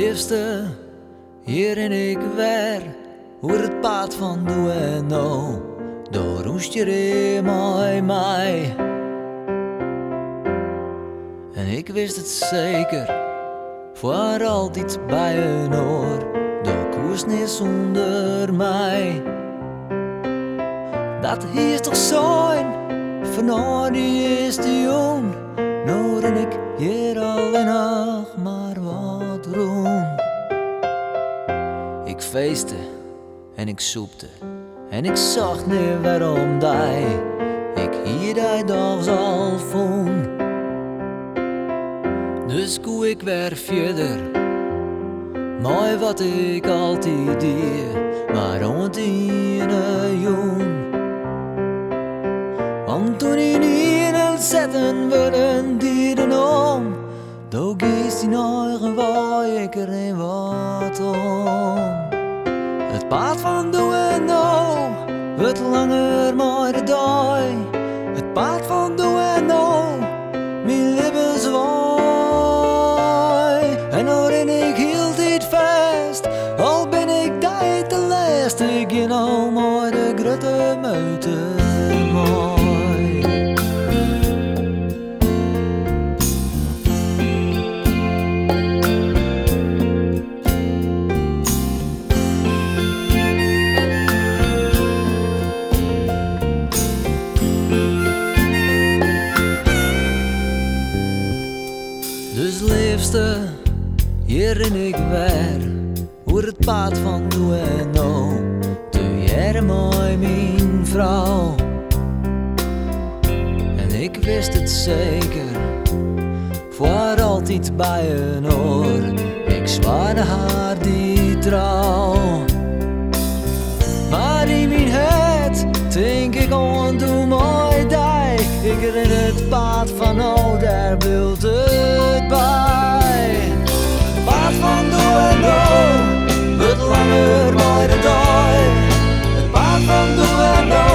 Liefste, hier en ik weer, hoe het pad van doe en nou, door roest je in mij. En ik wist het zeker, voor altijd bij een oor, door koers niet zonder mij. Dat is toch zijn, van die is te jong, nou en ik hier alleen nog maar wat roem. Ik feestte en ik soepte en ik zag niet waarom ik hier die dag zal voelen. Dus koe ik weer verder, mooi wat ik altijd deed, maar ont in een jong. Want toen in het zetten willen dieren om, doe gies die eigen waar ik er een wat om. Het paard van doe en nou, wordt langer maar de dag. Het paard van doe en nou, mijn lippen zwaai. En waarin ik hield dit vast, al ben ik tijd te last. Ik ging nou maar de grote muiten mooi. Dus liefste, hier en ik weer, hoe het paard van doe en nou, doe jij mooi mijn vrouw. En ik wist het zeker, voor altijd bij een oor, ik zwaarde haar die trouw. Maar in mijn het, denk ik aan doe mooi dij, ik ren het paard van nou, daar beeld het bij. Paard van doe en nou, wordt langer maar de dag. Het paard van doe en nou.